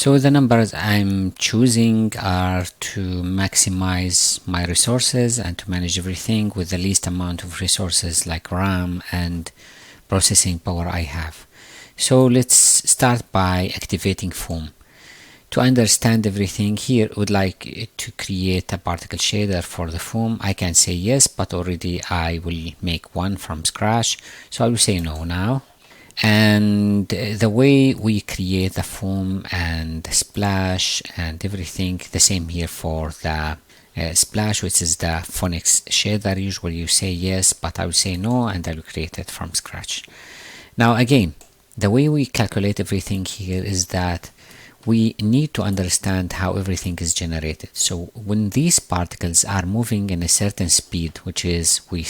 So the numbers I'm choosing are to maximize my resources and to manage everything with the least amount of resources like RAM and processing power I have. So let's start by activating foam. To understand everything here, I would like to create a particle shader for the foam. I can say yes, but already I will make one from scratch, so I will say no now. And the way we create the foam and the splash and everything, the same here for the splash, which is the phonics shader. Usually you say yes, but I will say no, and I will create it from scratch. Now again, the way we calculate everything here is that we need to understand how everything is generated. So when these particles are moving in a certain speed, which is we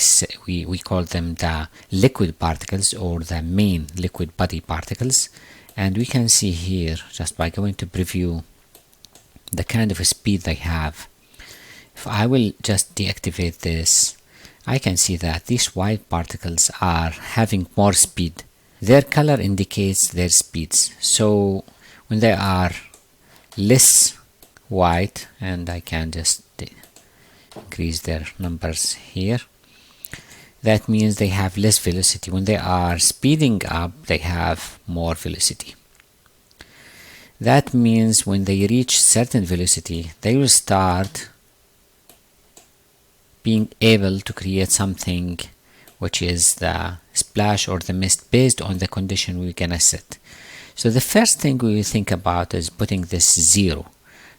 call them the liquid particles or the main liquid body particles, and we can see here just by going to preview the kind of speed they have. If I will just deactivate this, I can see that these white particles are having more speed. Their color indicates their speeds. So when they are less white, and I can just increase their numbers here, that means they have less velocity. When they are speeding up, they have more velocity. That means when they reach certain velocity, they will start being able to create something which is the splash or the mist based on the condition we're gonna set. So the first thing we will think about is putting this 0.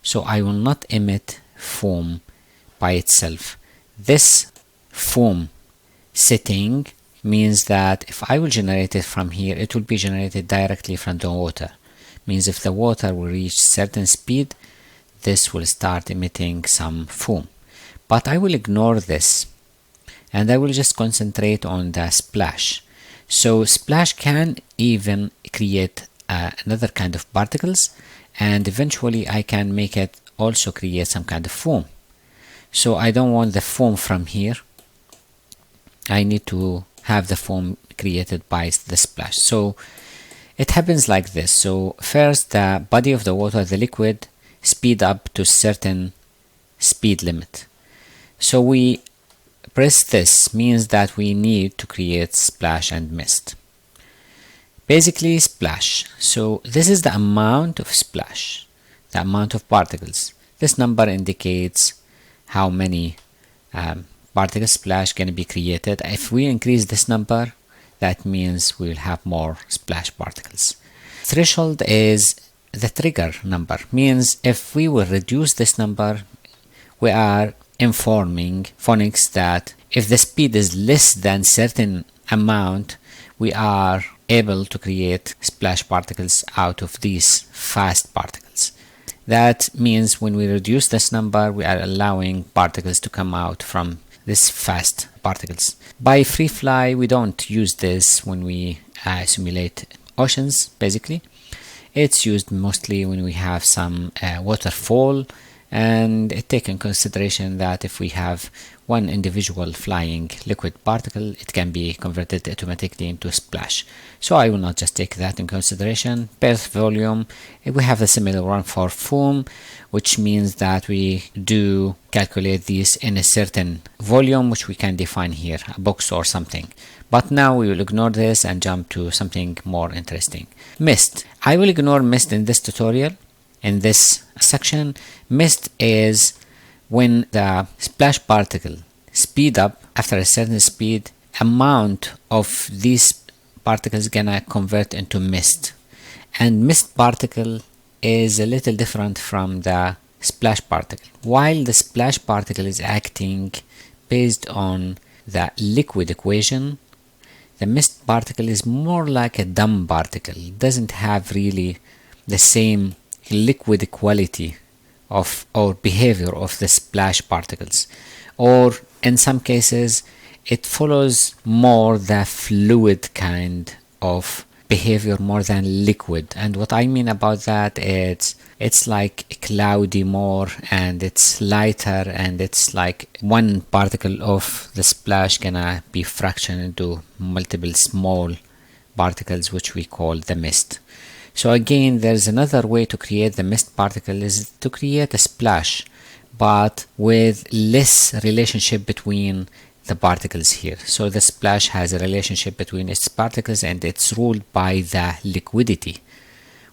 So I will not emit foam by itself. This foam setting means that if I will generate it from here, it will be generated directly from the water. Means if the water will reach certain speed, this will start emitting some foam. But I will ignore this and I will just concentrate on the splash. So splash can even create another kind of particles, and eventually I can make it also create some kind of foam. So I don't want the foam from here. I need to have the foam created by the splash. So it happens like this. So first the body of the water, the liquid, speed up to certain speed limit. So we press this, means that we need to create splash and mist. Basically splash. So this is the amount of splash, the amount of particles. This number indicates how many particles splash can be created. If we increase this number, that means we will have more splash particles. Threshold is the trigger number, means if we will reduce this number, we are informing phonics that if the speed is less than certain amount, we are able to create splash particles out of these fast particles. That means when we reduce this number, we are allowing particles to come out from these fast particles. By free fly, we don't use this when we simulate oceans. Basically, it's used mostly when we have some waterfall, and it takes in consideration that if we have one individual flying liquid particle, it can be converted automatically into a splash. So I will not just take that in consideration. Per volume, we have a similar one for foam, which means that we do calculate these in a certain volume, which we can define here, a box or something. But now we will ignore this and jump to something more interesting. Mist. I will ignore mist in this tutorial. In this section, mist is when the splash particle speed up after a certain speed, amount of these particles gonna convert into mist. And mist particle is a little different from the splash particle. While the splash particle is acting based on the liquid equation, the mist particle is more like a dumb particle. It doesn't have really the same liquid quality of or behavior of the splash particles, or in some cases it follows more the fluid kind of behavior more than liquid. And what I mean about that, it's like cloudy more, and it's lighter, and it's like one particle of the splash gonna be fractioned into multiple small particles, which we call the mist. So again, there's another way to create the mist particle, is to create a splash, but with less relationship between the particles here. So the splash has a relationship between its particles, and it's ruled by the liquidity,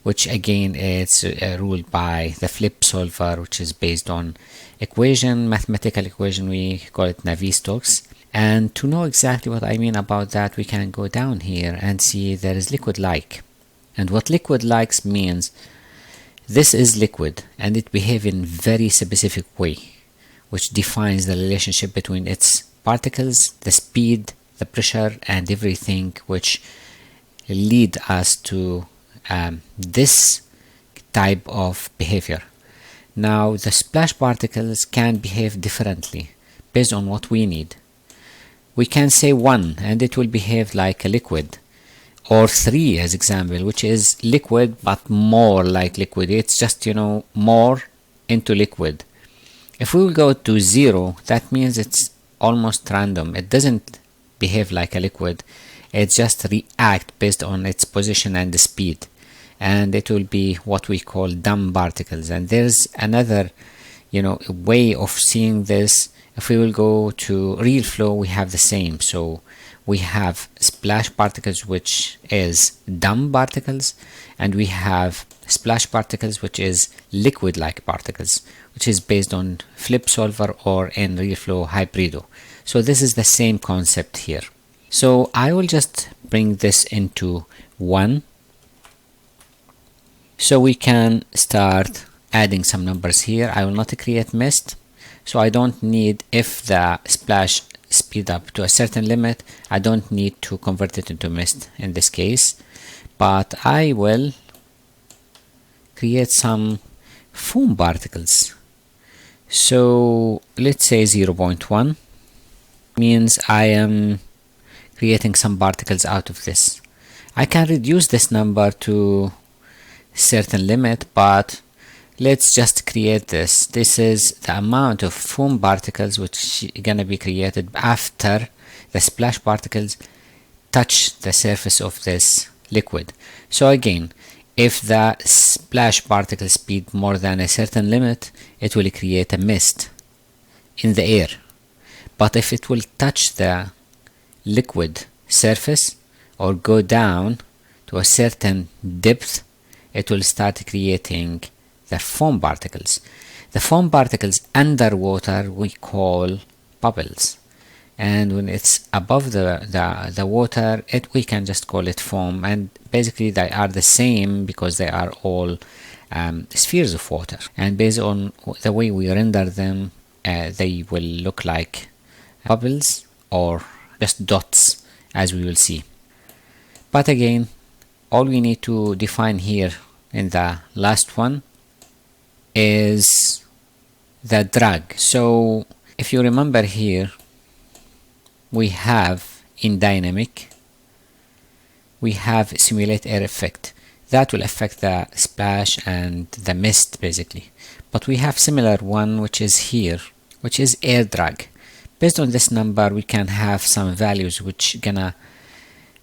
which again it's ruled by the flip solver, which is based on mathematical equation, we call it Navier-Stokes. And to know exactly what I mean about that, we can go down here and see there is liquid-like. And what liquid-like means, this is liquid and it behaves in very specific way, which defines the relationship between its particles, the speed, the pressure, and everything, which lead us to this type of behavior. Now the splash particles can behave differently based on what we need. We can say 1 and it will behave like a liquid, or 3 as example, which is liquid but more like liquid. It's just, more into liquid. If we will go to 0, that means it's almost random. It doesn't behave like a liquid. It just react based on its position and the speed, and it will be what we call dumb particles. And there's another way of seeing this. If we will go to real flow, we have the same. So we have splash particles, which is dumb particles, and we have splash particles, which is liquid-like particles, which is based on flip solver or in real flow hybrido. So this is the same concept here. So I will just bring this into 1. So we can start adding some numbers here. I will not create mist, so I don't need, if the splash speed up to a certain limit, I don't need to convert it into mist in this case, but I will create some foam particles. So let's say 0.1 means I am creating some particles out of this. I can reduce this number to certain limit, but let's just create this. This is the amount of foam particles which is gonna be created after the splash particles touch the surface of this liquid. So again, if the splash particle speed more than a certain limit, it will create a mist in the air. But if it will touch the liquid surface or go down to a certain depth, it will start creating the foam particles. The foam particles underwater we call bubbles, and when it's above the water, we can just call it foam. And basically they are the same because they are all spheres of water, and based on the way we render them, they will look like bubbles or just dots, as we will see. But again, all we need to define here in the last one is the drag. So if you remember here, we have in dynamic, we have simulate air effect that will affect the splash and the mist basically. But we have similar one which is here, which is air drag. Based on this number, we can have some values which gonna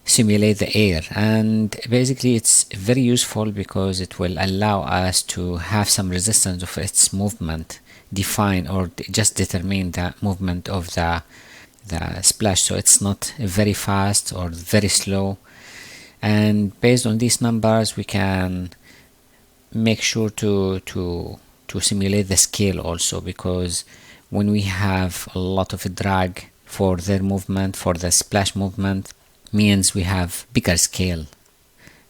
simulate the air, and basically it's very useful because it will allow us to have some resistance of its movement, define or just determine the movement of the splash, so it's not very fast or very slow. And based on these numbers, we can make sure to simulate the scale also, because when we have a lot of drag for their movement, for the splash movement, means we have bigger scale,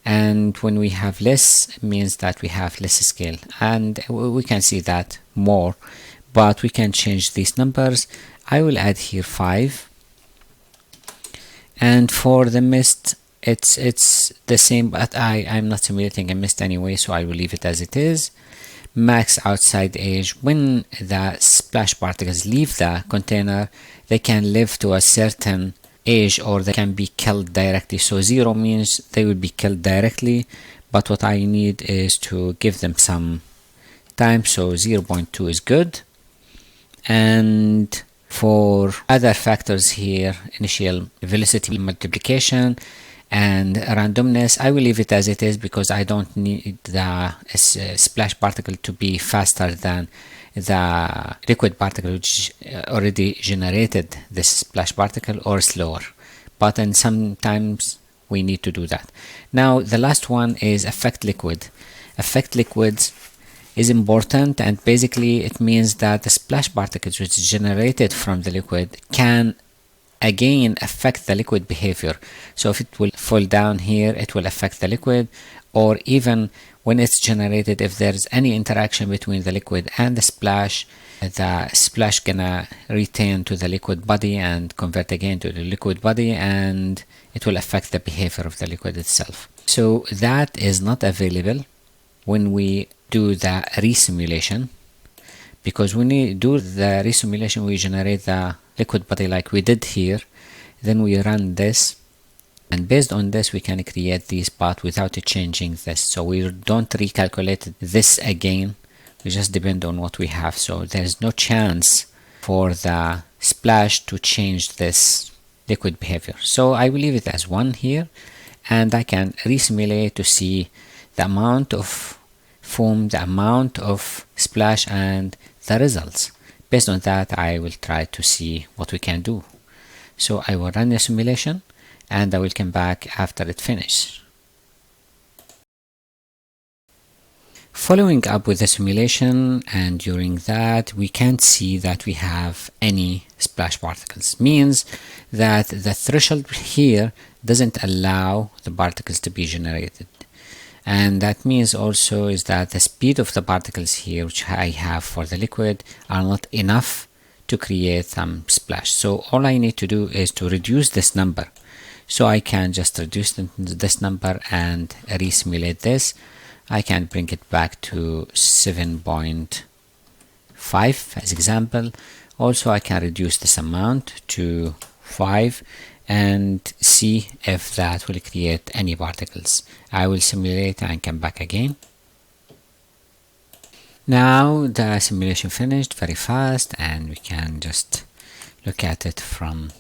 and when we have less, it means that we have less scale. And we can see that more, but we can change these numbers. I will add here 5, and for the mist it's the same, but I'm not simulating a mist anyway, so I will leave it as it is. Max outside edge, when the splash particles leave the container, they can live to a certain age or they can be killed directly. So 0 means they will be killed directly, but what I need is to give them some time, so 0.2 is good. And for other factors here, initial velocity multiplication And randomness, I will leave it as it is because I don't need the splash particle to be faster than the liquid particle which already generated this splash particle, or slower. But then sometimes we need to do that. Now the last one is affect liquid. Affect liquids is important, and basically it means that the splash particles which is generated from the liquid can again affect the liquid behavior. So if it will fall down here, it will affect the liquid, or even when it's generated, if there's any interaction between the liquid and the splash gonna retain to the liquid body and convert again to the liquid body, and it will affect the behavior of the liquid itself. So that is not available when we do the resimulation, because when we do the resimulation we generate the liquid body like we did here, then we run this, and based on this we can create these paths without changing this. So we don't recalculate this again, we just depend on what we have. So there's no chance for the splash to change this liquid behavior. So I will leave it as 1 here, and I can resimulate to see the amount of foam, the amount of splash, and the results. Based on that I will try to see what we can do. So I will run the simulation and I will come back after it finishes. Following up with the simulation, and during that we can't see that we have any splash particles. Means that the threshold here doesn't allow the particles to be generated. And that means also is that the speed of the particles here which I have for the liquid are not enough to create some splash. So all I need to do is to reduce this number. So I can just reduce this number and resimulate this. I can bring it back to 7.5 as example. Also I can reduce this amount to 5 and see if that will create any particles. I will simulate and come back again. Now the simulation finished very fast, and we can just look at it from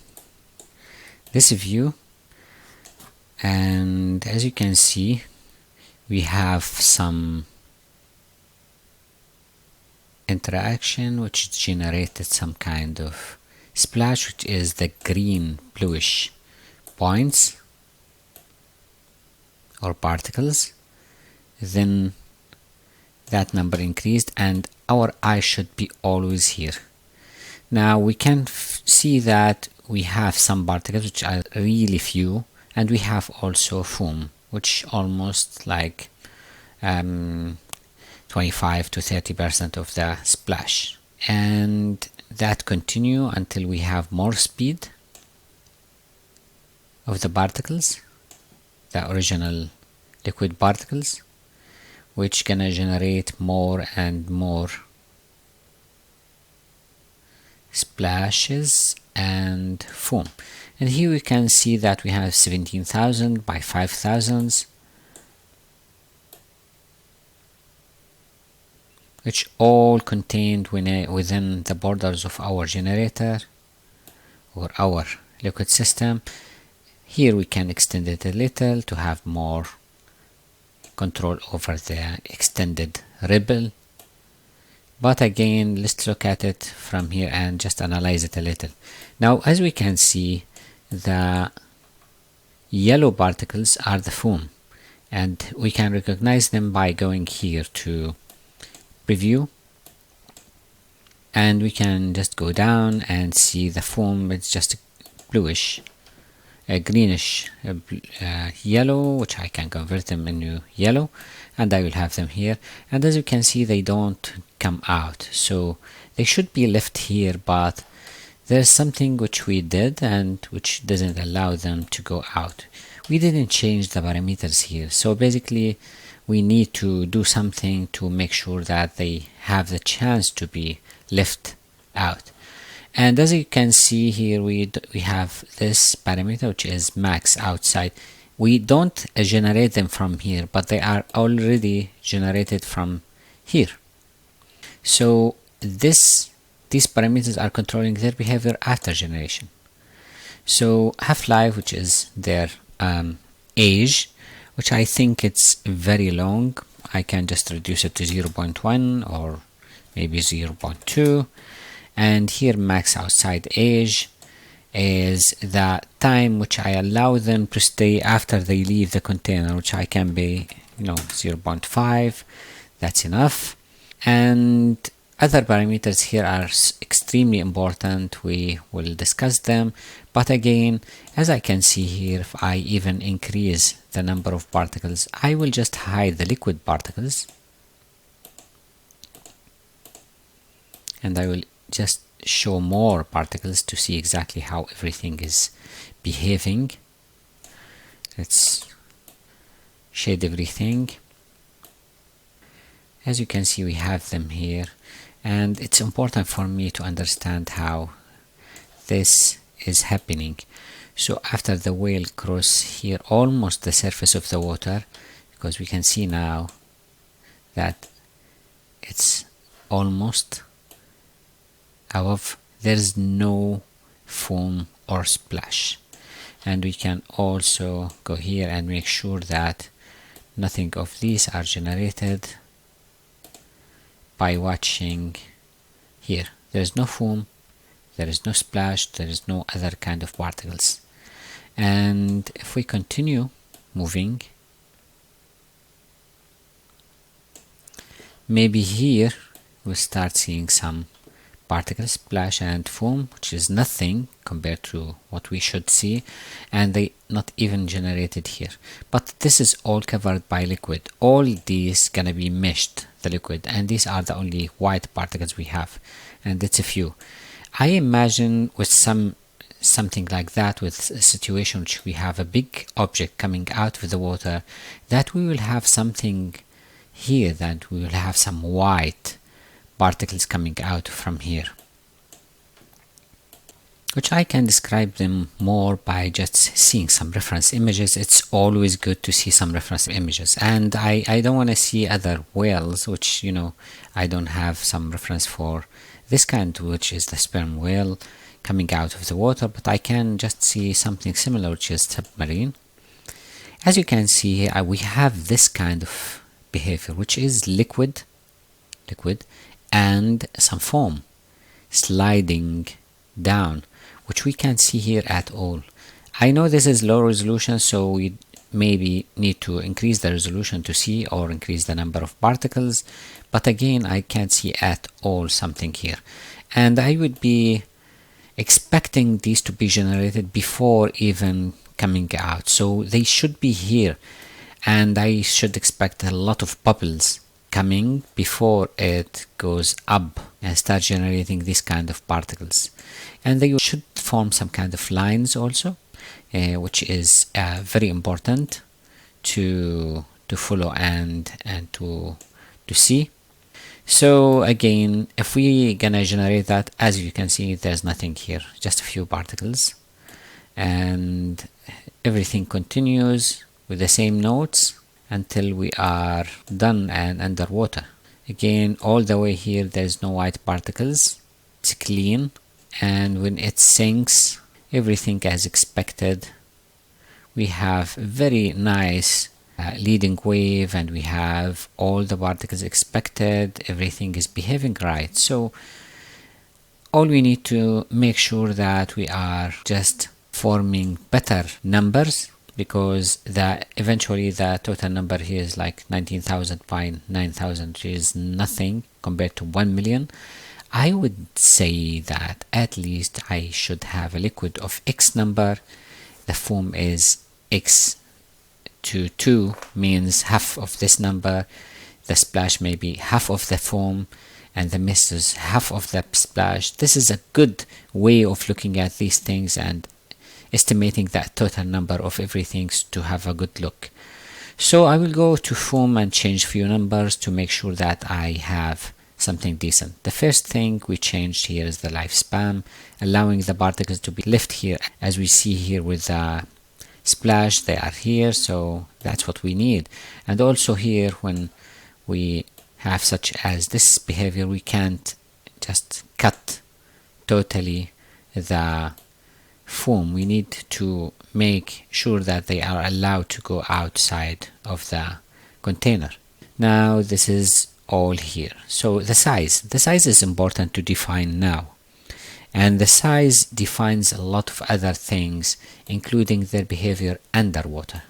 this view, and as you can see we have some interaction which generated some kind of splash, which is the green bluish points or particles. Then that number increased and our eye should be always here. Now we can see that we have some particles which are really few, and we have also foam which almost like 25 to 30% of the splash, and that continue until we have more speed of the particles, the original liquid particles, which gonna generate more and more splashes and foam. And here we can see that we have 17,000 by 5,000, which all contained within the borders of our generator or our liquid system. Here we can extend it a little to have more control over the extended ripple. But again, let's look at it from here and just analyze it a little. Now, as we can see, the yellow particles are the foam, and we can recognize them by going here to preview, and we can just go down and see the foam. It's just bluish, a greenish yellow, which I can convert them into yellow, and I will have them here. And as you can see, they don't come out, so they should be left here, but there's something which we did and which doesn't allow them to go out. We didn't change the parameters here, so basically we need to do something to make sure that they have the chance to be left out. And as you can see here, we have this parameter which is max outside. We don't generate them from here, but they are already generated from here. So these parameters are controlling their behavior after generation. So half-life, which is their age, which I think it's very long. I can just reduce it to 0.1 or maybe 0.2. And here max outside age is the time which I allow them to stay after they leave the container, which I can be 0.5. That's enough. And other parameters here are extremely important. We will discuss them, but again, as I can see here, if I even increase the number of particles, I will just hide the liquid particles, and I will just show more particles to see exactly how everything is behaving. Let's shade everything. As you can see, we have them here, and it's important for me to understand how this is happening. So after the whale cross here almost the surface of the water, because we can see now that it's almost above, there's no foam or splash. And we can also go here and make sure that nothing of these are generated by watching here. There's no foam, there is no splash, there is no other kind of particles. And if we continue moving, maybe here we'll start seeing some particle splash and foam, which is nothing compared to what we should see, and they not even generated here. But this is all covered by liquid. All these gonna be meshed, the liquid, and these are the only white particles we have, and it's a few. I imagine with something like that, with a situation which we have a big object coming out of the water, that we will have something here, that we will have some white particles coming out from here, which I can describe them more by just seeing some reference images. It's always good to see some reference images, and I don't want to see other whales, which I don't have some reference for this kind, which is the sperm whale coming out of the water, but I can just see something similar, which is submarine. As you can see, we have this kind of behavior, which is liquid and some foam sliding down, which we can't see here at all. I know this is low resolution, so we maybe need to increase the resolution to see, or increase the number of particles, but again I can't see at all something here, and I would be expecting these to be generated before even coming out, so they should be here, and I should expect a lot of bubbles coming before it goes up and start generating this kind of particles. And they should form some kind of lines also, which is very important to follow and to see. So again, if we gonna generate that, as you can see, there's nothing here, just a few particles, and everything continues with the same notes until we are done and underwater. Again, all the way here there's no white particles, it's clean, and when it sinks, everything as expected. We have very nice leading wave, and we have all the particles expected, everything is behaving right. So all we need to make sure that we are just forming better numbers, because eventually the total number here is like 19,000 by 9,000, which is nothing compared to 1 million. I would say that at least I should have a liquid of X number. The foam is X to 2, means half of this number. The splash may be half of the foam, and the mist is half of the splash. This is a good way of looking at these things and estimating that total number of everything to have a good look. So I will go to foam and change few numbers to make sure that I have something decent. The first thing we changed here is the lifespan, allowing the particles to be left here. As we see here with the splash, they are here, so that's what we need. And also here, when we have such as this behavior, we can't just cut totally the foam, we need to make sure that they are allowed to go outside of the container. Now this is all here. So the size is important to define now, and the size defines a lot of other things, including their behavior underwater.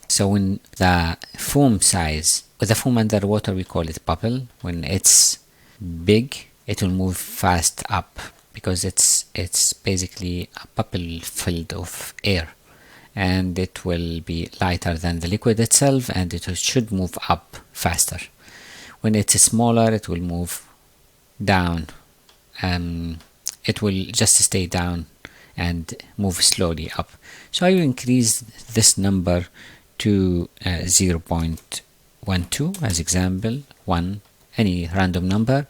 So when the foam size, with the foam underwater, we call it bubble. When it's big, it will move fast up because it's basically a bubble filled of air, and it will be lighter than the liquid itself, and it should move up faster. When it's smaller, it will move down. It will just stay down and move slowly up. So I will increase this number to 0.12 as example, 1, any random number.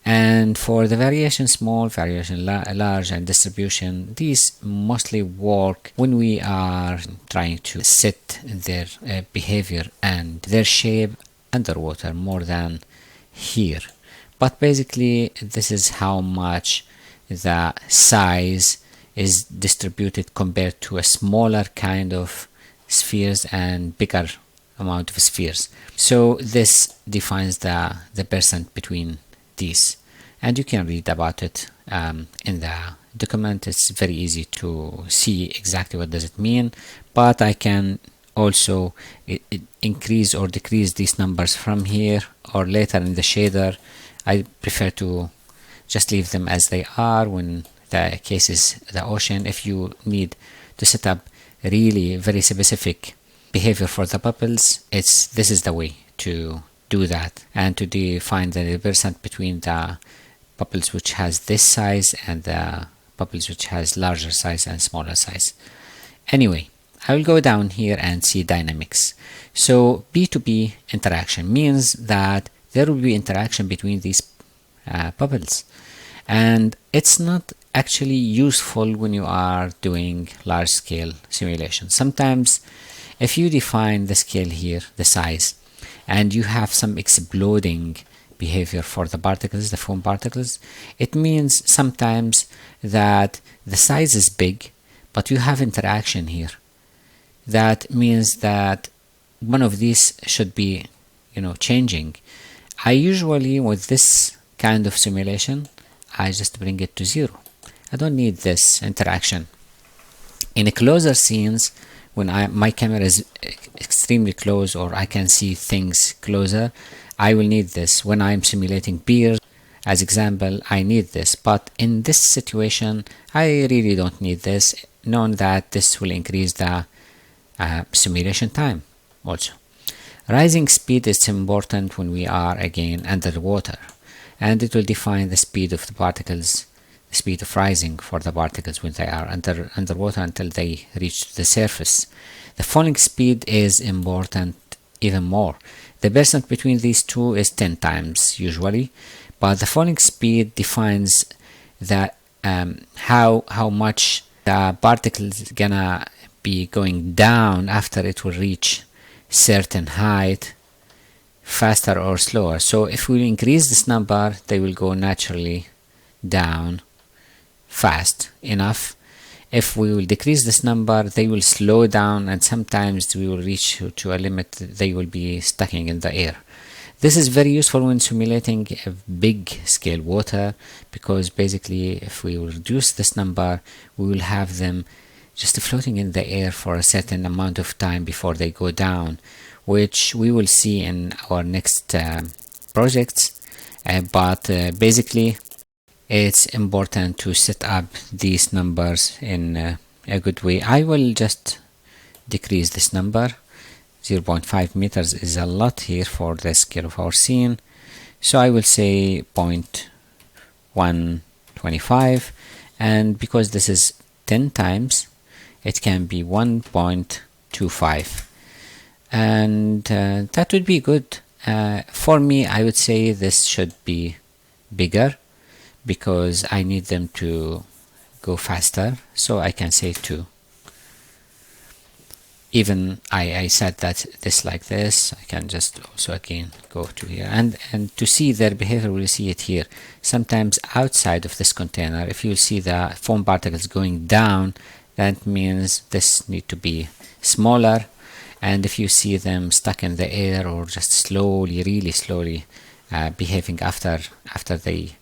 And for the variation small, variation large, and distribution, these mostly work when we are trying to set their behavior and their shape underwater more than here. But basically this is how much the size is distributed compared to a smaller kind of spheres and bigger amount of spheres. So this defines the percent between these, and you can read about it in the document. It's very easy to see exactly what does it mean, but I can also increase or decrease these numbers from here or later in the shader. I prefer to just leave them as they are when the case is the ocean. If you need to set up really very specific behavior for the bubbles, this is the way to do that, and to define the percent between the bubbles which has this size and the bubbles which has larger size and smaller size. Anyway, I will go down here and see dynamics. So B2B interaction means that there will be interaction between these bubbles, and it's not actually useful when you are doing large scale simulation. Sometimes if you define the scale here, the size, and you have some exploding behavior for the particles, the foam particles, it means sometimes that the size is big, but you have interaction here. That means that one of these should be, changing. I usually, with this kind of simulation, I just bring it to 0. I don't need this interaction. In a closer scenes, when my camera is extremely close or I can see things closer, I will need this. When I'm simulating beers, as example, I need this. But in this situation, I really don't need this, knowing that this will increase the simulation time also. Rising speed is important when we are again underwater, and it will define the speed of the particles, the speed of rising for the particles when they are underwater until they reach the surface. The falling speed is important even more. The percent between these two is 10 times usually, but the falling speed defines the how much the particles gonna be going down after it will reach certain height, faster or slower. So if we increase this number, they will go naturally down fast enough. If we will decrease this number, they will slow down, and sometimes we will reach to a limit, they will be stuck in the air. This is very useful when simulating a big scale water, because basically if we reduce this number, we will have them just floating in the air for a certain amount of time before they go down, which we will see in our next projects. But basically it's important to set up these numbers in a good way. I will just decrease this number. 0.5 meters is a lot here for the scale of our scene, so I will say 0.125, and because this is 10 times, it can be 1.25, and that would be good. For me, I would say this should be bigger because I need them to go faster, so I can say 2. even I set that this like this. I can just also again go to here and to see their behavior, we'll see it here. Sometimes outside of this container, if you see the foam particles going down, that means this need to be smaller. And if you see them stuck in the air or just slowly, really slowly behaving after they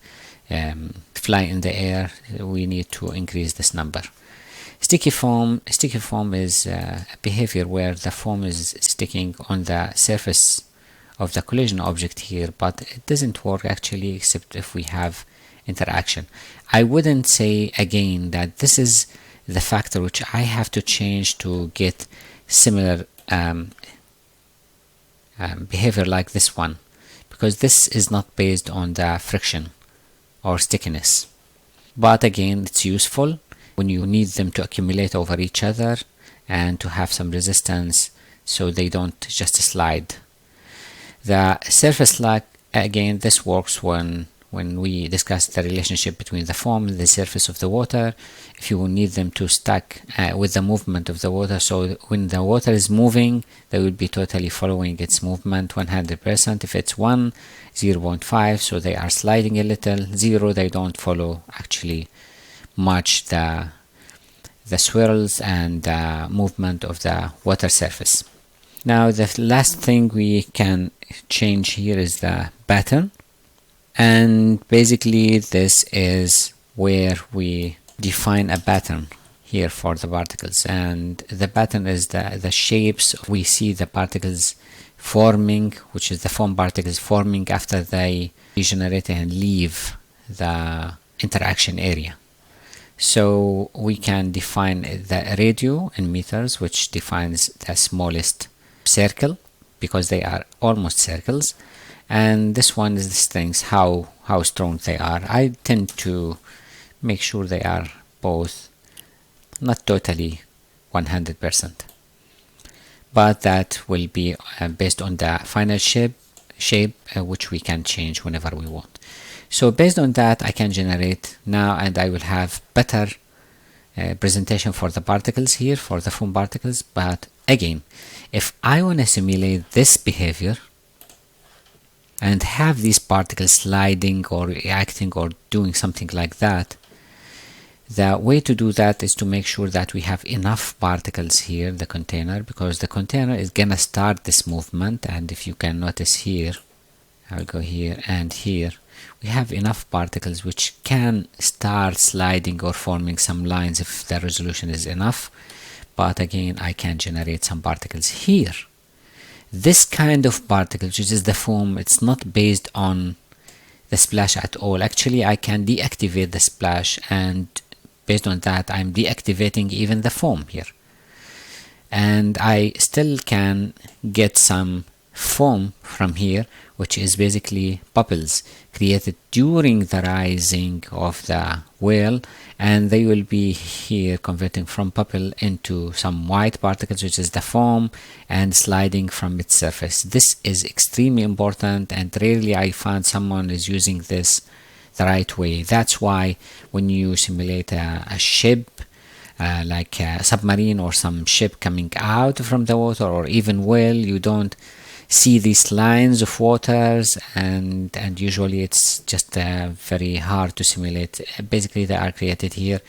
fly in the air, we need to increase this number. Sticky foam is a behavior where the foam is sticking on the surface of the collision object here, but it doesn't work actually except if we have interaction. I wouldn't say again that this is the factor which I have to change to get similar behavior like this one, because this is not based on the friction or stickiness. But again, it's useful when you need them to accumulate over each other and to have some resistance so they don't just slide. The surface lag, again, this works when we discuss the relationship between the foam and the surface of the water. If you need them to stack with the movement of the water, so when the water is moving, they will be totally following its movement 100%. If it's 1, 0.5, so they are sliding a little. 0, they don't follow actually much the swirls and the movement of the water surface. Now the last thing we can change here is the pattern, and basically this is where we define a pattern here for the particles, and the pattern is the shapes. We see the particles forming, which is the foam particles forming after they degenerate and leave the interaction area. So we can define the radio in meters, which defines the smallest circle because they are almost circles, and this one is the strength, how strong they are. I tend to make sure they are both not totally 100%, but that will be based on the final shape which we can change whenever we want. So based on that, I can generate now, and I will have better presentation for the particles here, for the foam particles. But again, if I want to simulate this behavior and have these particles sliding or reacting or doing something like that, the way to do that is to make sure that we have enough particles here in the container, because the container is gonna start this movement. And if you can notice here, I'll go here and here, we have enough particles which can start sliding or forming some lines if the resolution is enough. But again, I can generate some particles here. This kind of particles, which is the foam, it's not based on the splash at all. Actually, I can deactivate the splash, and based on that, I'm deactivating even the foam here. And I still can get some foam from here, which is basically bubbles created during the rising of the whale, and they will be here converting from bubble into some white particles, which is the foam, and sliding from its surface. This is extremely important, and rarely I find someone is using this the right way. That's why when you simulate a ship, like a submarine or some ship coming out from the water, or even whale, you don't see these lines of waters, and usually it's just very hard to simulate. Basically, they are created here.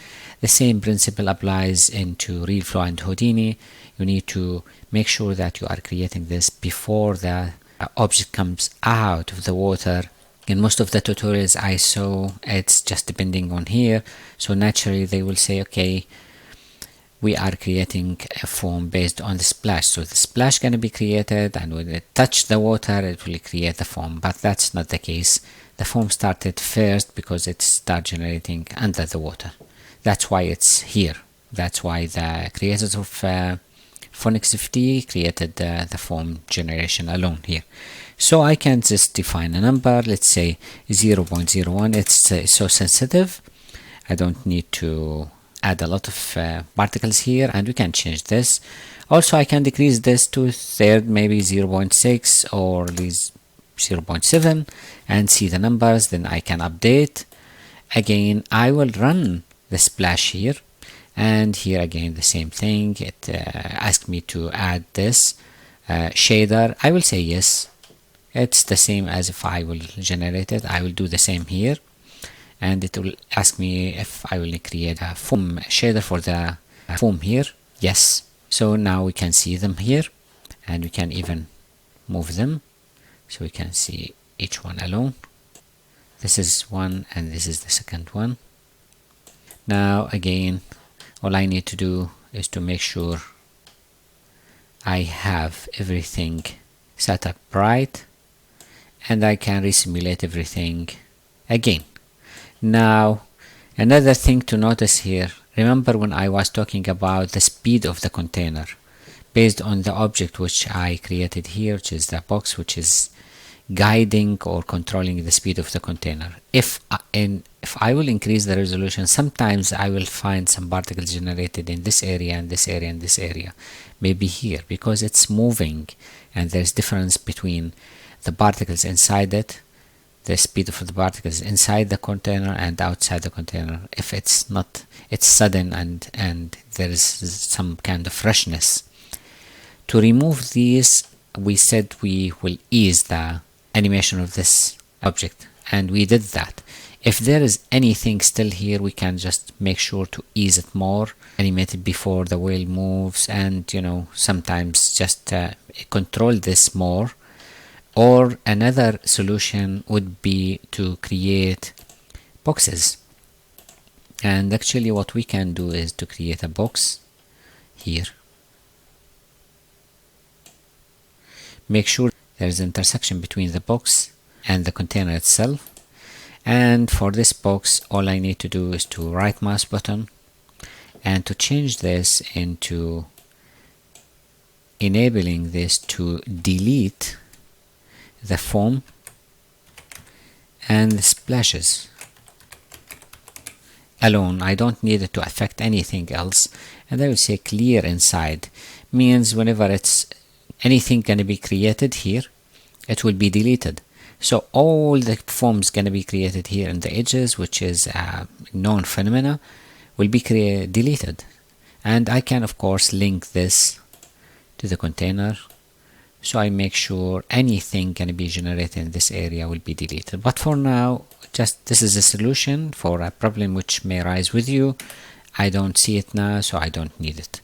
The same principle applies into real flow and Houdini. You need to make sure that you are creating this before the object comes out of the water. In most of the tutorials I saw, it's just depending on here, so naturally they will say, okay, we are creating a foam based on the splash, so the splash going to be created, and when it touch the water it will create the foam. But that's not the case. The foam started first because it started generating under the water. That's why it's here. That's why the creators of Phonics FT created the foam generation alone here. So I can just define a number, let's say 0.01. It's so sensitive, I don't need to add a lot of particles here, and we can change this. Also, I can decrease this to third, maybe 0.6 or at least 0.7, and see the numbers. Then I can update. Again, I will run the splash here, And here again the same thing. It asked me to add this shader. I will say yes. It's the same as if I will generate it. I will do the same here, and it will ask me if I will create a foam shader for the foam here. Yes. So now we can see them here, and we can even move them so we can see each one alone. This is one and this is the second one. Now again, all I need to do is to make sure I have everything set up right, and I can resimulate everything again. Now another thing to notice here, remember when I was talking about the speed of the container based on the object which I created here, which is the box, which is guiding or controlling the speed of the container. If I will increase the resolution, sometimes I will find some particles generated in this area and this area and this area, maybe here, because it's moving and there's difference between the particles inside it, the speed of the particles inside the container and outside the container. If it's not, it's sudden and there is some kind of freshness. To remove these, we said we will ease the animation of this object, and we did that. If there is anything still here, we can just make sure to ease it more, animate it before the whale moves, and sometimes just control this more. Or another solution would be to create boxes, and actually what we can do is to create a box here. Make sure there is an intersection between the box and the container itself, and for this box all I need to do is to right mouse button and to change this into enabling this to delete the foam and the splashes alone. I don't need it to affect anything else, and I will say clear inside means whenever it's anything going to be created here, it will be deleted. So all the foams going to be created here in the edges, which is a known phenomena, will be deleted. And I can of course link this to the container, so I make sure anything going to be generated in this area will be deleted. But for now, just this is a solution for a problem which may arise with you. I don't see it now, so I don't need it.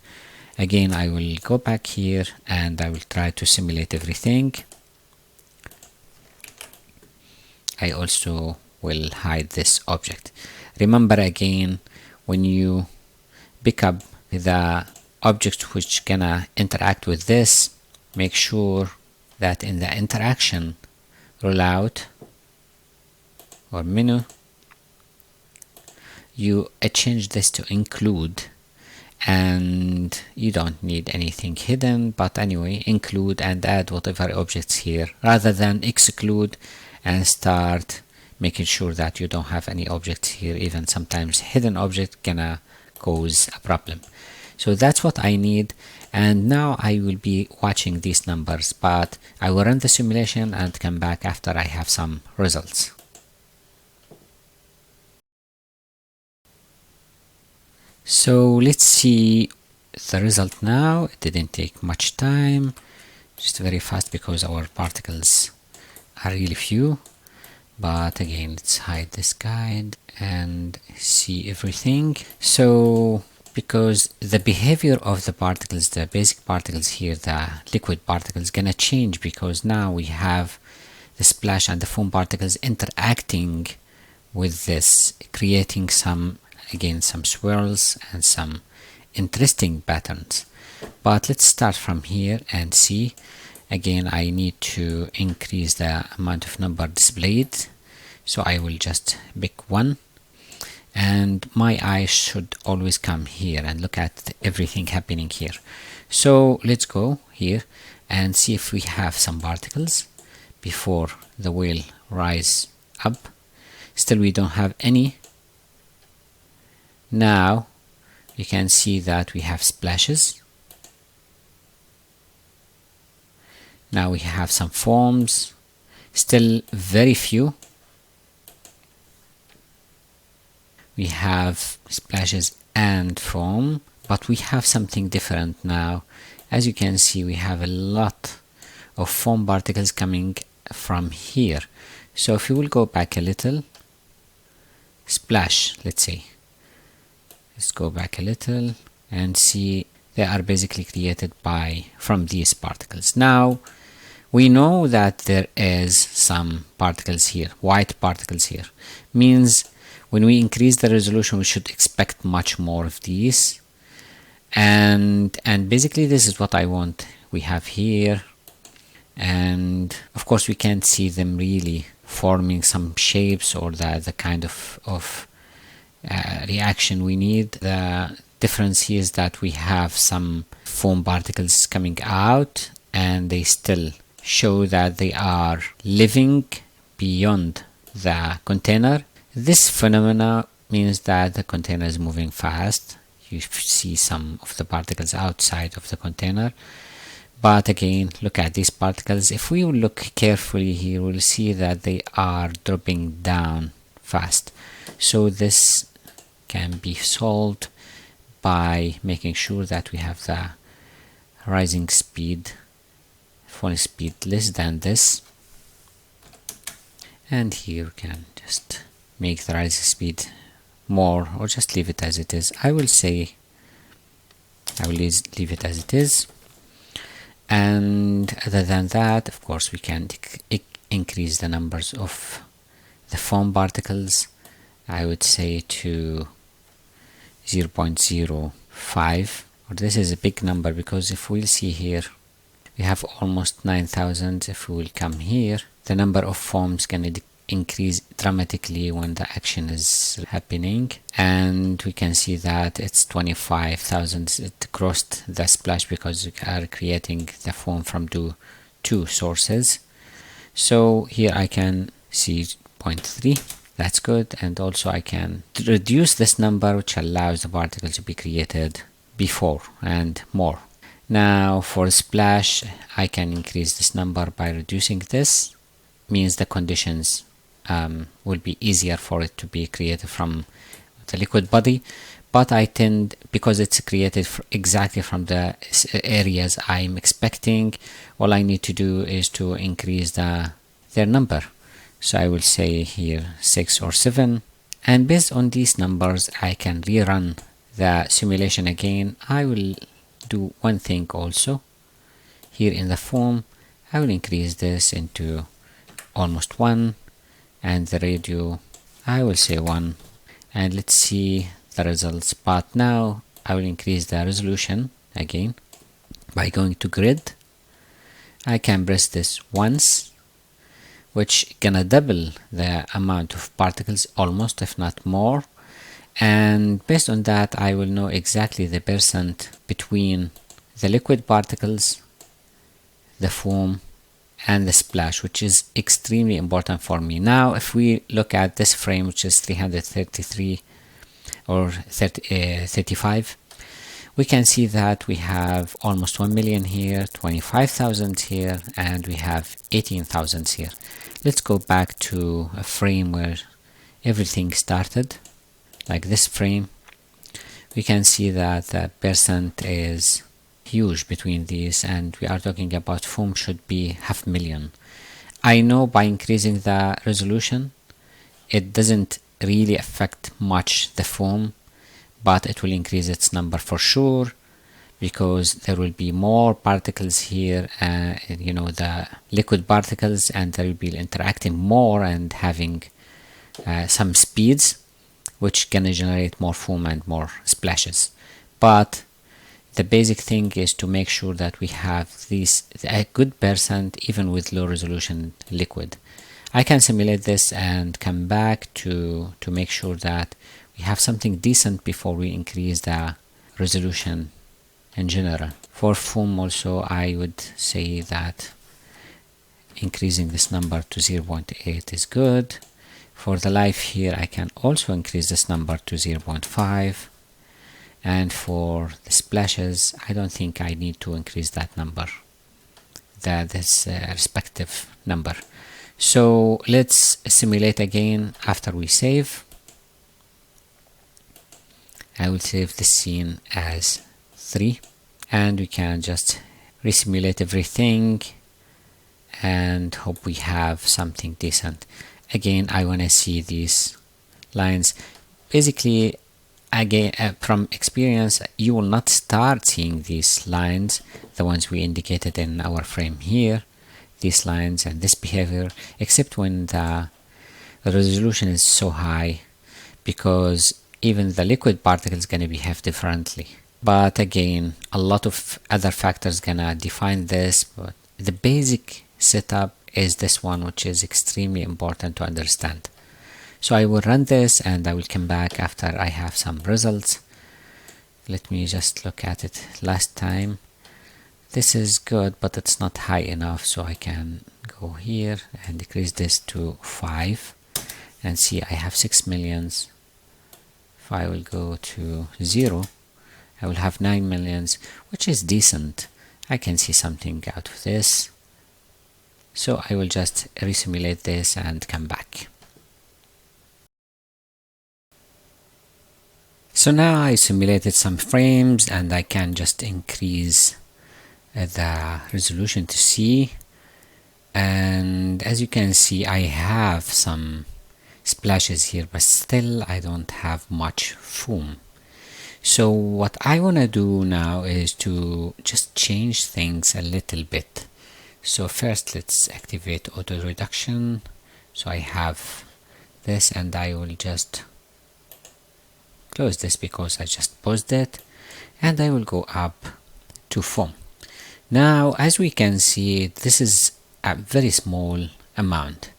Again, I will go back here and I will try to simulate everything. I also will hide this object. Remember again, when you pick up the object which gonna interact with this, make sure that in the interaction rollout or menu, you change this to include, and you don't need anything hidden, but anyway, include and add whatever objects here rather than exclude and start making sure that you don't have any objects here. Even sometimes hidden object gonna cause a problem. So that's what I need, and now I will be watching these numbers, but I will run the simulation and come back after I have some results. So let's see the result now. It didn't take much time, just very fast because our particles are really few. But again, let's hide this guide and see everything. So because the behavior of the particles, the basic particles here, the liquid particles, gonna change because now we have the splash and the foam particles interacting with this, creating some swirls and some interesting patterns. But let's start from here and see. Again, I need to increase the amount of number displayed, so I will just pick one, and my eye should always come here and look at everything happening here. So let's go here and see if we have some particles before the whale rise up. Still we don't have any. Now you can see that we have splashes. Now we have some foams, still very few. We have splashes and foam, but we have something different now. As you can see, we have a lot of foam particles coming from here. So if you will go back a little, splash, let's say, let's go back a little and see they are basically created from these particles. Now we know that there is some particles here, white particles here, means when we increase the resolution we should expect much more of these, and basically this is what I want. We have here, and of course we can't see them really forming some shapes or the kind of reaction we need. The difference here is that we have some foam particles coming out and they still show that they are living beyond the container. This phenomena means that the container is moving fast. You see some of the particles outside of the container. But again, look at these particles. If we look carefully here, we'll see that they are dropping down fast. So this can be solved by making sure that we have the rising speed, falling speed less than this. And here we can just make the rising speed more, or just leave it as it is. I will leave it as it is. And other than that, of course, we can increase the numbers of the foam particles. I would say to 0.05, or this is a big number, because if we'll see here, we have almost 9,000. If we will come here, the number of foams can increase dramatically when the action is happening, and we can see that it's 25,000. It crossed the splash because we are creating the foam from two sources. So here I can see 0.3. That's good, and also I can reduce this number, which allows the particle to be created before and more. Now for splash, I can increase this number by reducing this. Means the conditions will be easier for it to be created from the liquid body, but I tend, because it's created exactly from the areas I'm expecting, all I need to do is to increase their number. So I will say here 6 or 7, and based on these numbers I can rerun the simulation again. I will do one thing also here in the foam. I will increase this into almost 1, and the radio I will say 1, and let's see the results. But now I will increase the resolution again by going to grid. I can press this once, which gonna double the amount of particles, almost, if not more, and based on that I will know exactly the percent between the liquid particles, the foam, and the splash, which is extremely important for me. Now if we look at this frame, which is 333 or 35, we can see that we have almost 1 million here, 25,000 here, and we have 18,000 here. Let's go back to a frame where everything started, like this frame. We can see that the percent is huge between these, and we are talking about foam should be 500,000. I know by increasing the resolution it doesn't really affect much the foam, but it will increase its number for sure, because there will be more particles here, you know, the liquid particles, and they will be interacting more and having some speeds, which can generate more foam and more splashes. But the basic thing is to make sure that we have a good percent even with low resolution liquid. I can simulate this and come back to make sure that we have something decent before we increase the resolution in general. For foam also, I would say that increasing this number to 0.8 is good. For the life here, I can also increase this number to 0.5. And for the splashes, I don't think I need to increase that number, this respective number. So let's simulate again after we save. I will save the scene as 3, and we can just resimulate everything and hope we have something decent. Again, I want to see these lines. Basically, again, from experience, you will not start seeing these lines, the ones we indicated in our frame here, these lines and this behavior, except when the resolution is so high, because even the liquid particle is going to behave differently. But again, a lot of other factors gonna define this, but the basic setup is this one, which is extremely important to understand. So I will run this and I will come back after I have some results. Let me just look at it last time. This is good, but it's not high enough, so I can go here and decrease this to 5 and see I have 6 millions. If I will go to 0, I will have 9 millions, which is decent. I can see something out of this. So I will just resimulate this and come back. So now I simulated some frames and I can just increase the resolution to see. And as you can see, I have some splashes here, but still I don't have much foam. So what I want to do now is to just change things a little bit. So first let's activate auto reduction. So I have this and I will just close this because I just paused it, and I will go up to foam. Now as we can see, this is a very small amount,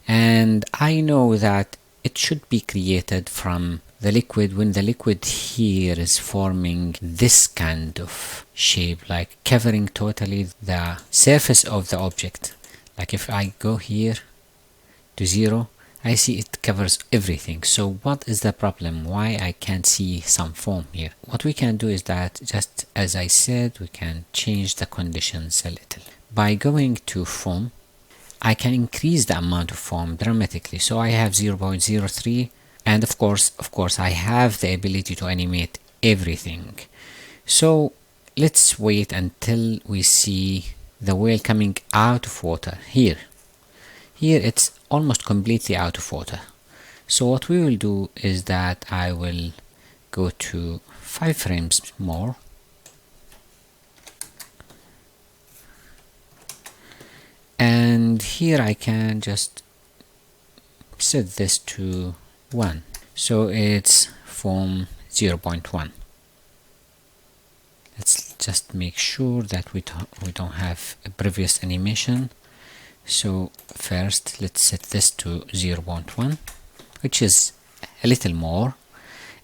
and I know that it should be created from the liquid when the liquid here is forming this kind of shape, like covering totally the surface of the object. Like if I go here to 0, I see it covers everything. So what is the problem? Why I can't see some foam here? What we can do is that, just as I said, we can change the conditions a little. By going to foam, I can increase the amount of foam dramatically. So I have 0.03, and of course I have the ability to animate everything. So let's wait until we see the whale coming out of water. Here it's almost completely out of water. So what we will do is that I will go to 5 frames more, and here I can just set this to 1, so it's foam 0.1. Let's just make sure that we don't have a previous animation. So first let's set this to 0.1, which is a little more,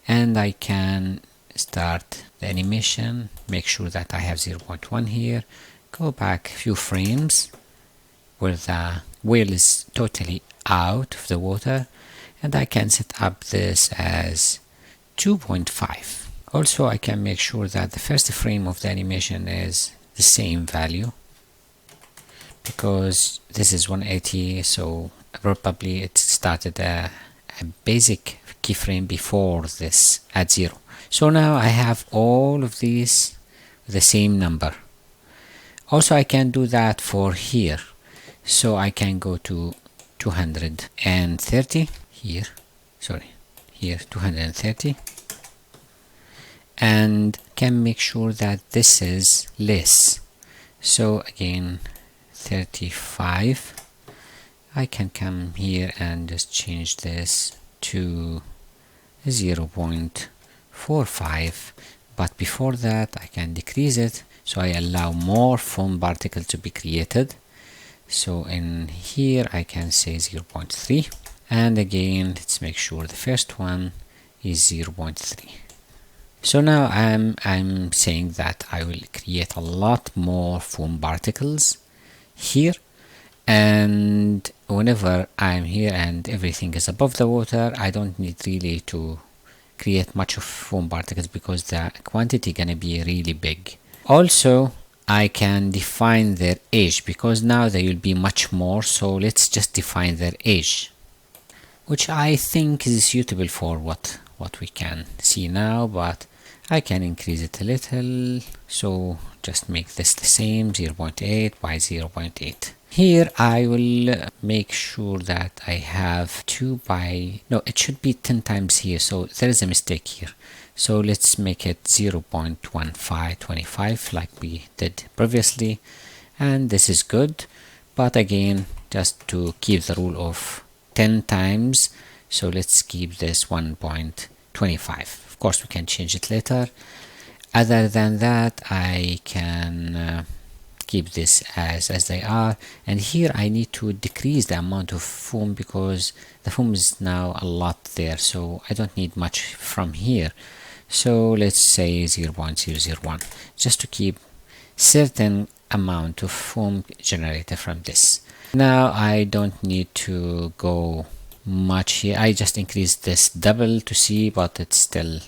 and I can start the animation, make sure that I have 0.1 here, go back a few frames where the whale is totally out of the water, and I can set up this as 2.5. Also I can make sure that the first frame of the animation is the same value, because this is 180, so probably it started a basic keyframe before this at 0. So now I have all of these the same number. Also I can do that for here, so I can go to 230 here, 230, and can make sure that this is less. So again 35. I can come here and just change this to 0.45, but before that I can decrease it, so I allow more foam particle to be created. So in here I can say 0.3, and again let's make sure the first one is 0.3. So now I'm saying that I will create a lot more foam particles here, and whenever I'm here and everything is above the water, I don't need really to create much of foam particles because the quantity gonna be really big. Also I can define their age, because now they will be much more, so let's just define their age, which I think is suitable for what what we can see now, but I can increase it a little. So just make this the same, 0.8 by 0.8. Here I will make sure that I have 2 by, no, it should be 10 times here, so there is a mistake here. So let's make it 0.1525 like we did previously, and this is good. But again, just to keep the rule of 10 times, so let's keep this 1.25. Of course we can change it later. Other than that, I can keep this as they are, and here I need to decrease the amount of foam because the foam is now a lot there, so I don't need much from here. So let's say 0.001 just to keep certain amount of foam generated from this. Now I don't need to go much here. I just increased this double to see, but it's still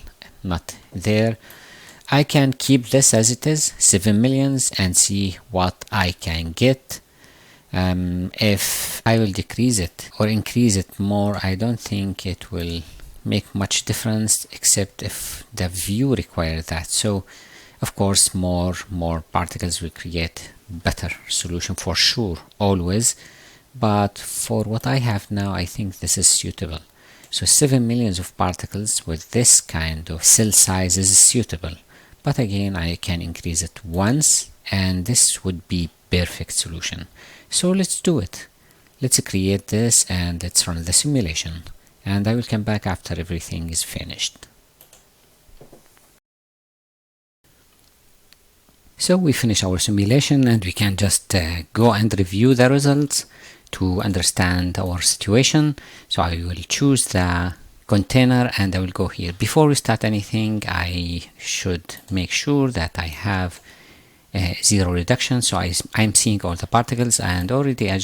not there. I can keep this as it is, 7 millions, and see what I can get. If I will decrease it or increase it more, I don't think it will make much difference, except if the view requires that. So of course more particles will create better solution for sure, always. But for what I have now, I think this is suitable. So 7 millions of particles with this kind of cell size is suitable. But again, I can increase it once and this would be perfect solution. So let's do it. Let's create this and let's run the simulation. And I will come back after everything is finished. So we finish our simulation and we can just go and review the results to understand our situation. So I will choose the container and I will go here. Before we start anything, I should make sure that I have zero reduction, so I'm seeing all the particles, and already I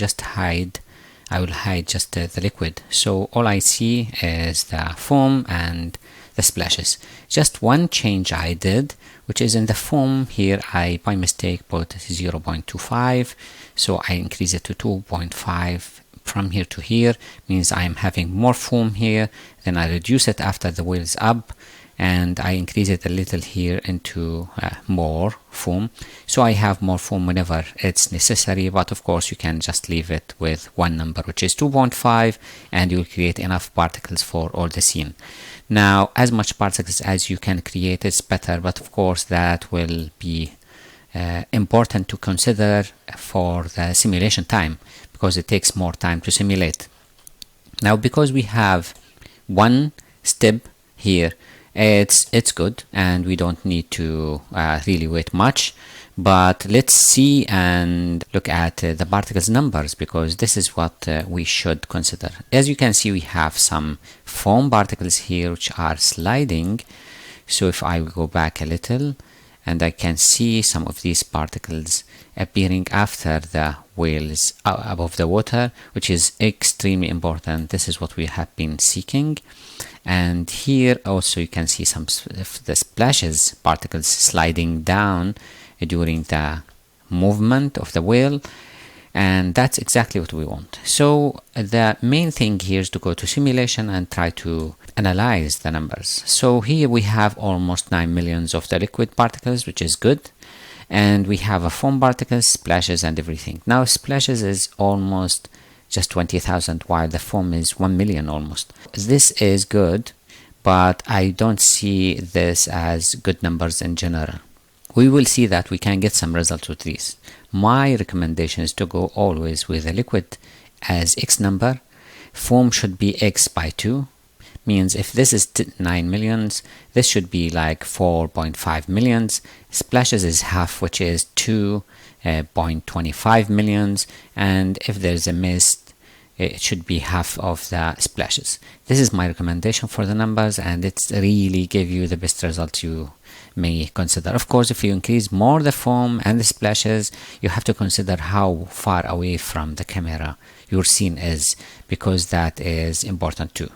will hide just the liquid. So all I see is the foam and the splashes. Just one change I did, which is in the foam here, I by mistake put 0.25, so I increase it to 2.5 from here to here, means I'm having more foam here. Then I reduce it after the wheel is up, and I increase it a little here into more foam, so I have more foam whenever it's necessary. But of course you can just leave it with one number, which is 2.5, and you'll create enough particles for all the scene. Now as much particles as you can create is better, but of course that will be important to consider for the simulation time, because it takes more time to simulate. Now because we have one step here, it's good and we don't need to really wait much. But let's see and look at the particles numbers, because this is what we should consider. As you can see, we have some foam particles here which are sliding. So if I go back a little, and I can see some of these particles appearing after the whales above the water, which is extremely important. This is what we have been seeking. And here also you can see some of the splashes, particles sliding down during the movement of the whale, and that's exactly what we want. So the main thing here is to go to simulation and try to analyze the numbers. So here we have almost 9 millions of the liquid particles, which is good, and we have a foam particles, splashes, and everything. Now splashes is almost just 20,000, while the foam is 1 million almost. This is good, but I don't see this as good numbers in general. We will see that we can get some results with these. My recommendation is to go always with a liquid as X number. Foam should be X by 2. Means if this is 9 millions, this should be like 4.5 millions. Splashes is half, which is 2.25 millions. And if there's a mist, it should be half of the splashes. This is my recommendation for the numbers, and it's really give you the best results you may consider. Of course, if you increase more the foam and the splashes, you have to consider how far away from the camera your scene is, because that is important too.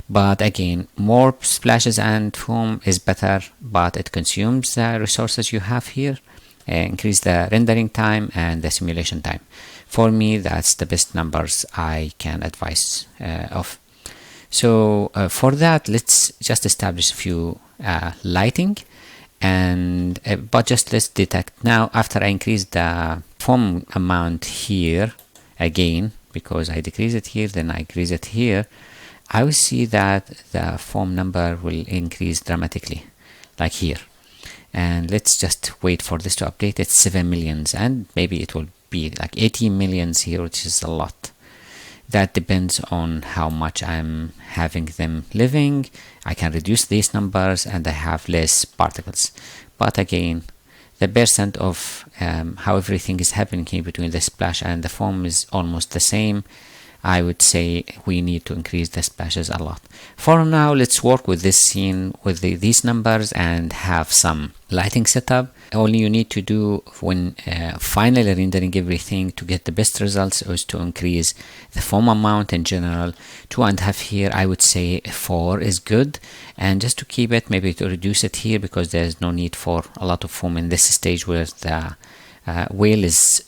But again, more splashes and foam is better, but it consumes the resources you have here. Increase the rendering time and the simulation time. For me, that's the best numbers I can advise of. So for that, let's just establish a few lighting, and but just let's detect now. After I increase the foam amount here again, because I decrease it here, then I increase it here, I will see that the foam number will increase dramatically, like here. And let's just wait for this to update. It's 7 millions, and maybe it will be like 18 millions here, which is a lot. That depends on how much I'm having them living. I can reduce these numbers and I have less particles. But again, the percent of how everything is happening here between the splash and the foam is almost the same. I would say we need to increase the splashes a lot. For now, let's work with this scene with these numbers and have some lighting setup. All you need to do when finally rendering everything to get the best results is to increase the foam amount in general. 2.5 here, I would say 4 is good, and just to keep it, maybe to reduce it here, because there's no need for a lot of foam in this stage where the whale is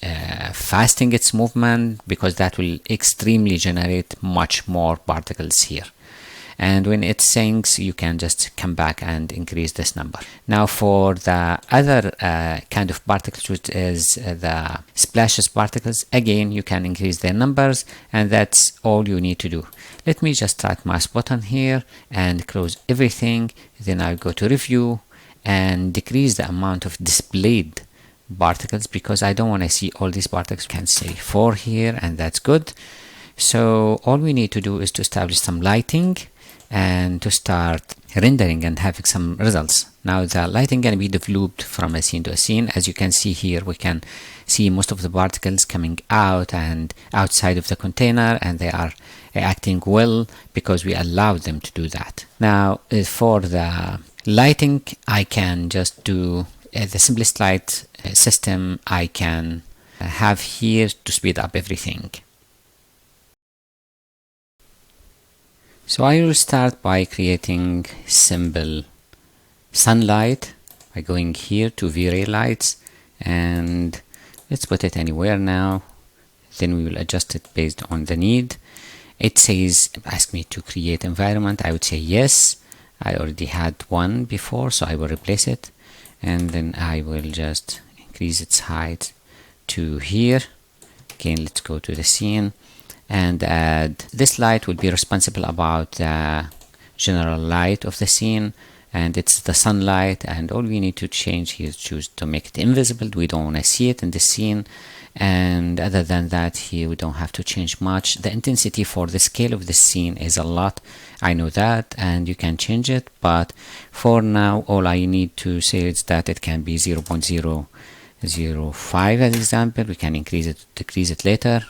fasting its movement, because that will extremely generate much more particles here. And when it sinks, you can just come back and increase this number. Now for the other kind of particles, which is the splashes particles, again you can increase their numbers, and that's all you need to do. Let me just type mouse button here and close everything. Then I'll go to review and decrease the amount of displayed particles, because I don't want to see all these particles. You can say 4 here, and that's good. So all we need to do is to establish some lighting and to start rendering and having some results. Now the lighting can be developed from a scene to a scene. As you can see here, we can see most of the particles coming out and outside of the container, and they are acting well because we allowed them to do that. Now for the lighting, I can just do the simplest light system I can have here to speed up everything. So I will start by creating simple sunlight by going here to V-Ray lights, and let's put it anywhere now. Then we will adjust it based on the need. It says, ask me to create environment. I would say yes. I already had one before, so I will replace it. And then I will just increase its height to here. Again, let's go to the scene and add this light. Will be responsible about the general light of the scene, and it's the sunlight. And all we need to change here is choose to make it invisible. We don't want to see it in the scene, and other than that, here we don't have to change much. The intensity for the scale of the scene is a lot, I know that, and you can change it, but for now all I need to say is that it can be 0.005 as example. We can increase it, decrease it later.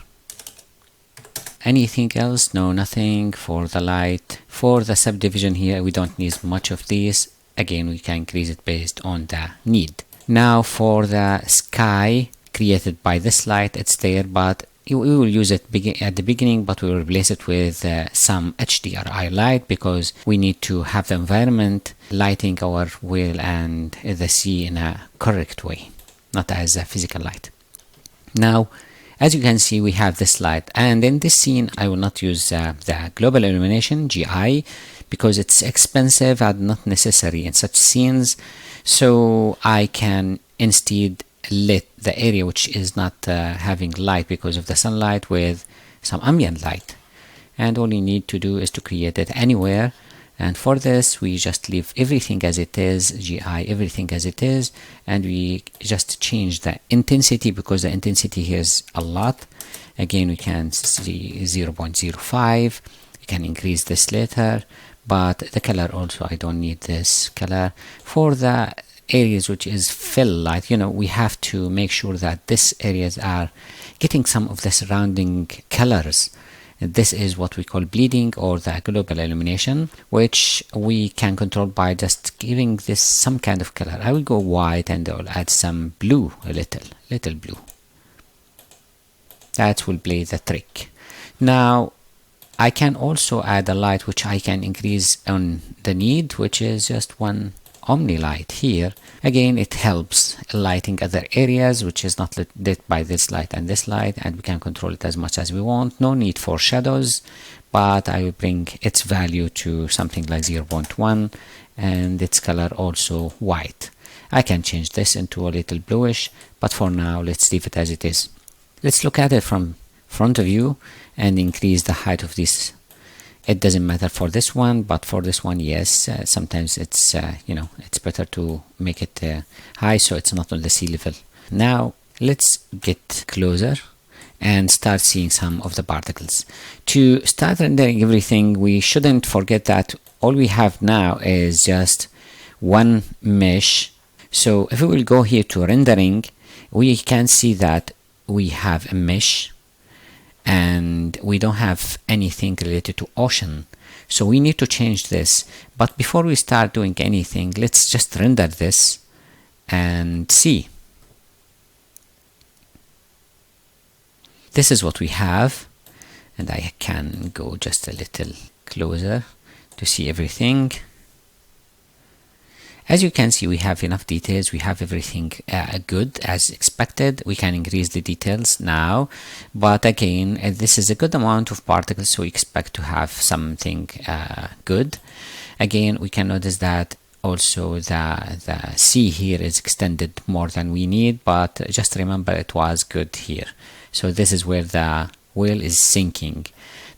Anything else? No, nothing. For the light, for the subdivision here, we don't need much of this. Again, we can increase it based on the need. Now for the sky created by this light, it's there, but we will use it at the beginning, but we will replace it with some HDRI light, because we need to have the environment lighting our whale and the sea in a correct way, not as a physical light. Now as you can see, we have this light, and in this scene I will not use the global illumination GI, because it's expensive and not necessary in such scenes. So I can instead lit the area which is not having light because of the sunlight with some ambient light, and all you need to do is to create it anywhere. And for this we just leave everything as it is, GI everything as it is, and we just change the intensity, because the intensity here is a lot. Again, we can see 0.05. you can increase this later, but the color also, I don't need this color. For the areas which is fill light, we have to make sure that these areas are getting some of the surrounding colors. This is what we call bleeding, or the global illumination, which we can control by just giving this some kind of color. I will go white and I'll add some blue, a little blue. That will play the trick. Now I can also add a light which I can increase on the need, which is just 1 omni light here, again it helps lighting other areas which is not lit by this light and this light, and we can control it as much as we want. No need for shadows, but I will bring its value to something like 0.1 and its color also white. I can change this into a little bluish, but for now let's leave it as it is. Let's look at it from front view and increase the height of this. It doesn't matter for this one, but for this one, yes, sometimes it's it's better to make it high so it's not on the sea level. Now let's get closer and start seeing some of the particles. To start rendering everything, we shouldn't forget that all we have now is just one mesh. So if we will go here to rendering, we can see that we have a mesh and we don't have anything related to ocean, so we need to change this. But before we start doing anything, let's just render this and see. This is what we have, and I can go just a little closer to see everything. As you can see, we have enough details, we have everything good as expected. We can increase the details now, but again, this is a good amount of particles, so we expect to have something good. Again, we can notice that also the sea here is extended more than we need, but just remember it was good here. So this is where the whale is sinking.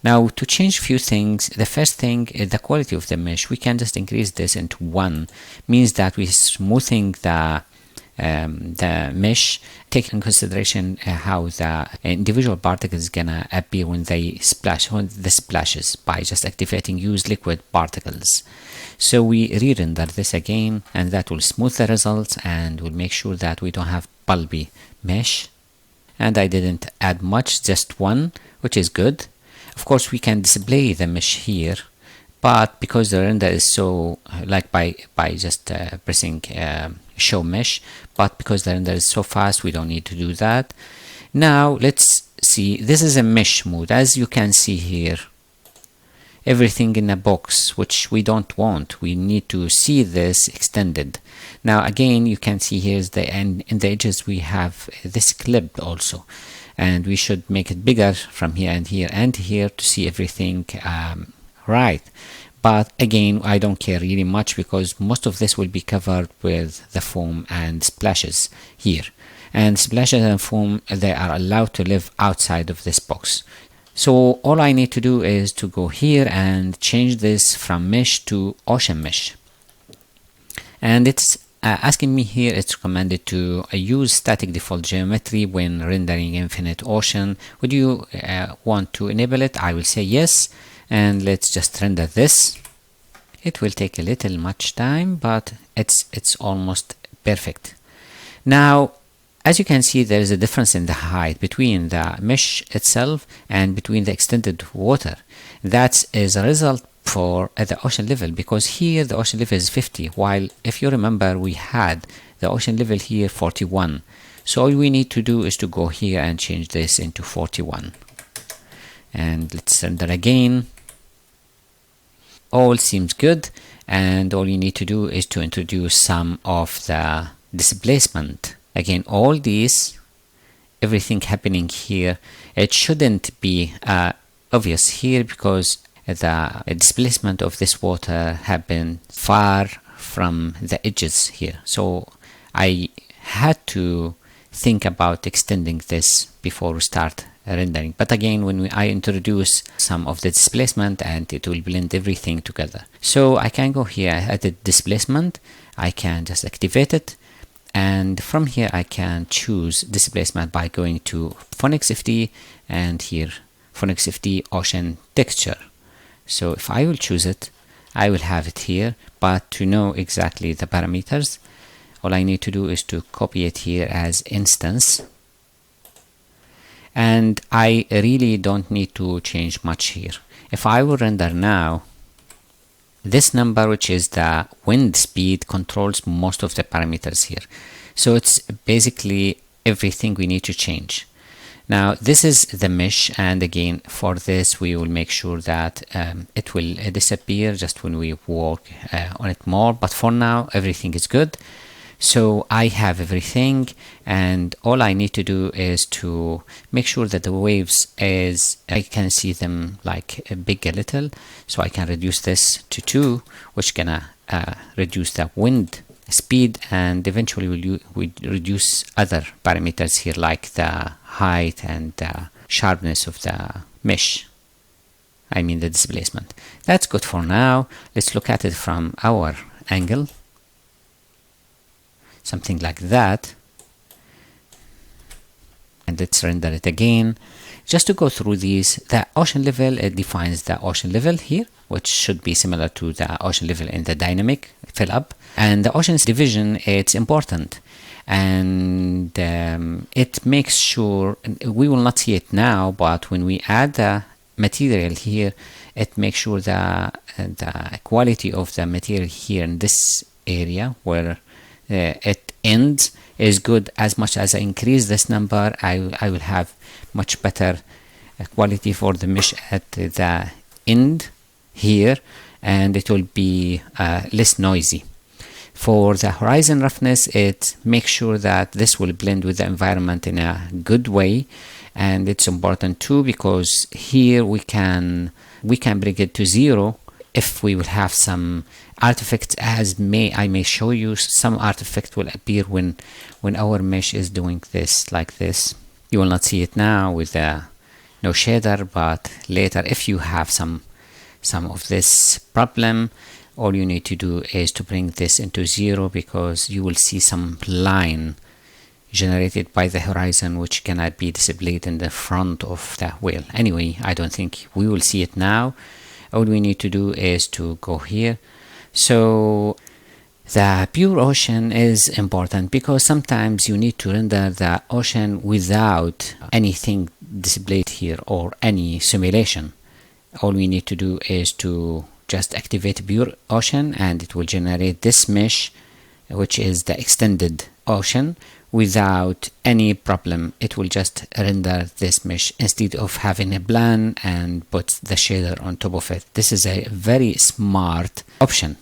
Now to change few things, the first thing is the quality of the mesh. We can just increase this into 1, means that we're smoothing the mesh, take in consideration how the individual particle is gonna appear when they splash, when the splashes, by just activating use liquid particles. So we re-render this again, and that will smooth the results and will make sure that we don't have pulpy mesh. And I didn't add much, just 1, which is good. Of course, we can display the mesh here, but because the render is so, like by just pressing show mesh, but because the render is so fast, we don't need to do that. Now let's see, this is a mesh mode. As you can see here, everything in a box, which we don't want. We need to see this extended. Now again, you can see here's the end. In the edges we have this clipped also, and we should make it bigger from here and here and here to see everything right. But again, I don't care really much because most of this will be covered with the foam and splashes here, and splashes and foam, they are allowed to live outside of this box. So all I need to do is to go here and change this from mesh to ocean mesh, and it's asking me here, it's recommended to use static default geometry when rendering infinite ocean. Would you want to enable it? I will say yes, and let's just render this. It will take a little much time, but it's almost perfect. Now as you can see, there is a difference in the height between the mesh itself and between the extended water. That is a result for at the ocean level, because here the ocean level is 50, while if you remember we had the ocean level here 41. So all we need to do is to go here and change this into 41, and let's render again. All seems good, and all you need to do is to introduce some of the displacement. Again, all these, everything happening here, it shouldn't be obvious here because the displacement of this water happened far from the edges here. So I had to think about extending this before we start rendering. But again, when I introduce some of the displacement, and it will blend everything together. So I can go here at the displacement, I can just activate it, and from here I can choose displacement by going to VFXTREME, and here VFXTREME ocean texture. So if I will choose it, I will have it here. But to know exactly the parameters, all I need to do is to copy it here as instance, and I really don't need to change much here. If I will render now, this number, which is the wind speed, controls most of the parameters here. So it's basically everything we need to change. Now this is the mesh, and again for this we will make sure that it will disappear just when we work on it more, but for now everything is good. So I have everything, and all I need to do is to make sure that the waves is I can see them like big a little, so I can reduce this to 2, which gonna reduce the wind speed, and eventually we'll reduce other parameters here like the height and the sharpness of the mesh, I mean the displacement. That's good for now. Let's look at it from our angle, something like that, and let's render it again. Just to go through these, the ocean level, it defines the ocean level here, which should be similar to the ocean level in the dynamic fill up. And the ocean's division, it's important, and it makes sure, we will not see it now, but when we add the material here, it makes sure the quality of the material here in this area where it ends is good. As much as I increase this number, I will have much better quality for the mesh at the end here, and it will be less noisy. For the horizon roughness, it makes sure that this will blend with the environment in a good way, and it's important too because here we can bring it to 0 if we will have some artifacts, as I may show you. Some artifact will appear when our mesh is doing this like this. You will not see it now with no shader, but later if you have some of this problem, all you need to do is to bring this into 0, because you will see some line generated by the horizon which cannot be displayed in the front of the whale. Anyway, I don't think we will see it now. All we need to do is to go here. So the pure ocean is important because sometimes you need to render the ocean without anything displayed here or any simulation. All we need to do is to just activate pure ocean, and it will generate this mesh, which is the extended ocean, without any problem. It will just render this mesh instead of having a plan and put the shader on top of it. This is a very smart option.